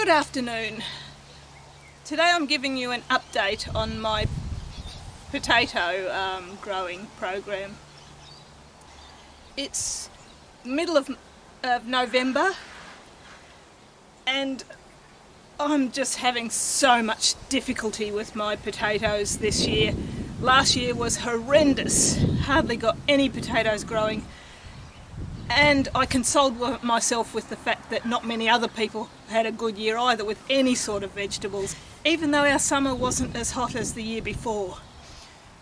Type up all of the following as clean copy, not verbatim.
Good afternoon. Today I'm giving you an update on my potato growing program. It's middle of November and I'm just having so much difficulty with my potatoes this year. Last year was horrendous, hardly got any potatoes growing, and I consoled myself with the fact that not many other people had a good year either with any sort of vegetables, even though our summer wasn't as hot as the year before.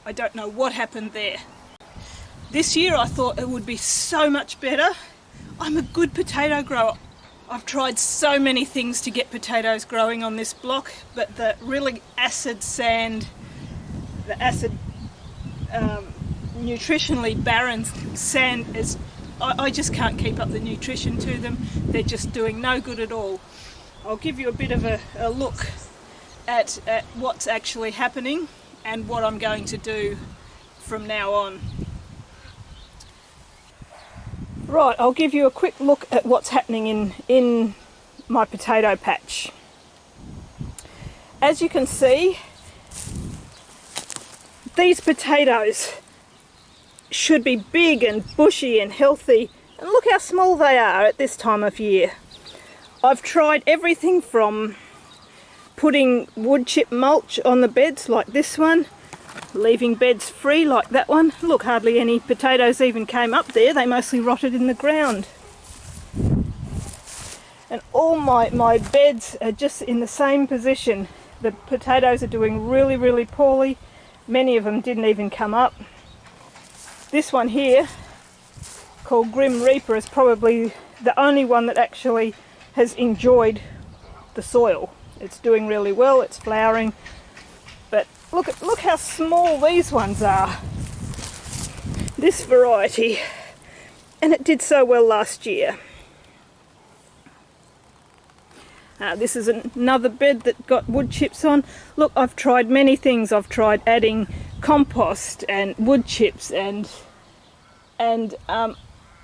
I don't know what happened there. This year I thought it would be so much better. I'm a good potato grower. I've tried so many things to get potatoes growing on this block, but the really acid sand, the acid nutritionally barren sand is, I just can't keep up the nutrition to them. They're just doing no good at all. I'll give you a bit of a look at what's actually happening and what I'm going to do from now on. Right, I'll give you a quick look at what's happening in my potato patch. As you can see, these potatoes should be big and bushy and healthy, and look how small they are at this time of year. I've tried everything from putting wood chip mulch on the beds like this one, leaving beds free like that one. Look, hardly any potatoes even came up there, they mostly rotted in the ground. And all my beds are just in the same position. The potatoes are doing really poorly. Many of them didn't even come up. This one here, called Grim Reaper, is probably the only one that actually has enjoyed the soil. It's doing really well, it's flowering, but look how small these ones are. This variety, and it did so well last year. This is another bed that got wood chips on. Look, I've tried many things. I've tried adding compost and wood chips and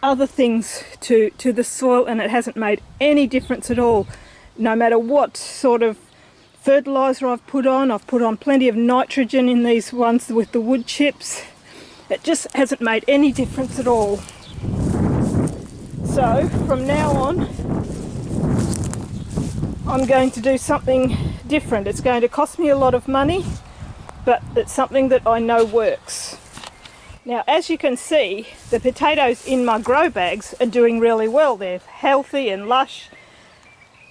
other things to the soil, and it hasn't made any difference at all. No matter what sort of fertilizer I've put on plenty of nitrogen in these ones with the wood chips. It just hasn't made any difference at all. So from now on, I'm going to do something different. It's going to cost me a lot of money, but it's something that I know works. Now, as you can see, the potatoes in my grow bags are doing really well. They're healthy and lush,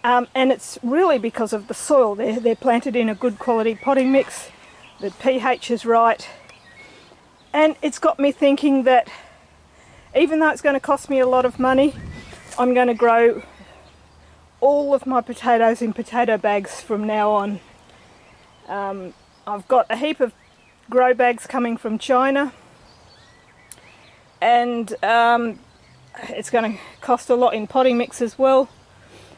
and it's really because of the soil. They're planted in a good quality potting mix. The pH is right, and it's got me thinking that even though it's going to cost me a lot of money, I'm going to grow all of my potatoes in potato bags from now on. I've got a heap of grow bags coming from China, and it's going to cost a lot in potting mix as well.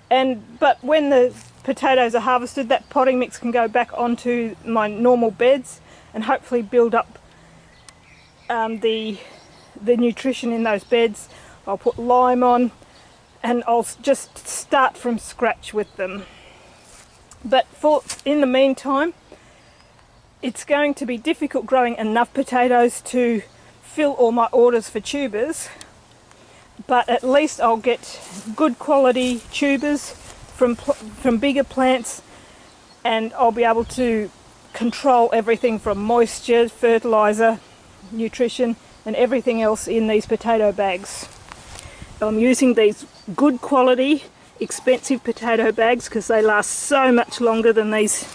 But when the potatoes are harvested, that potting mix can go back onto my normal beds and hopefully build up the nutrition in those beds. I'll put lime on, and I'll just start from scratch with them. But in the meantime, it's going to be difficult growing enough potatoes to fill all my orders for tubers, but at least I'll get good quality tubers from bigger plants, and I'll be able to control everything from moisture, fertilizer, nutrition, and everything else in these potato bags. I'm using these good quality, expensive potato bags because they last so much longer than these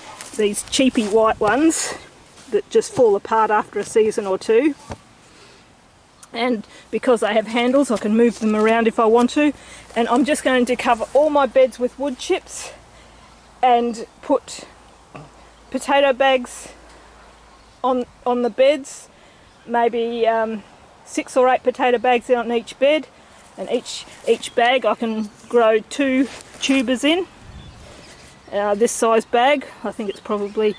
cheapy white ones that just fall apart after a season or two. And because they have handles, I can move them around if I want to. And I'm just going to cover all my beds with wood chips and put potato bags on the beds, maybe 6 or 8 potato bags on each bed. And each bag I can grow 2 tubers in. This size bag, I think it's probably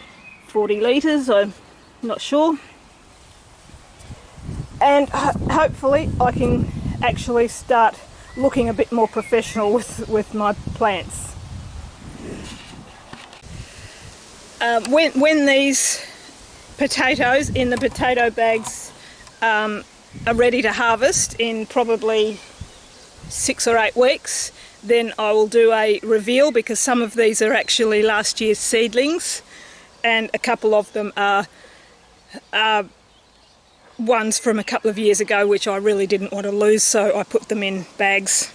40 litres, I'm not sure. And hopefully I can actually start looking a bit more professional with my plants. When these potatoes in the potato bags are ready to harvest in probably 6 or 8 weeks, then I will do a reveal, because some of these are actually last year's seedlings and a couple of them are ones from a couple of years ago which I really didn't want to lose, so I put them in bags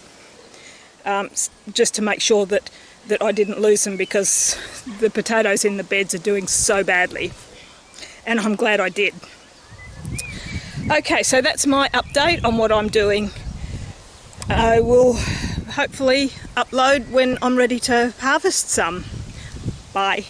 just to make sure that I didn't lose them, because the potatoes in the beds are doing so badly, and I'm glad I did. Okay, so that's my update on what I'm doing. I will hopefully upload when I'm ready to harvest some. Bye.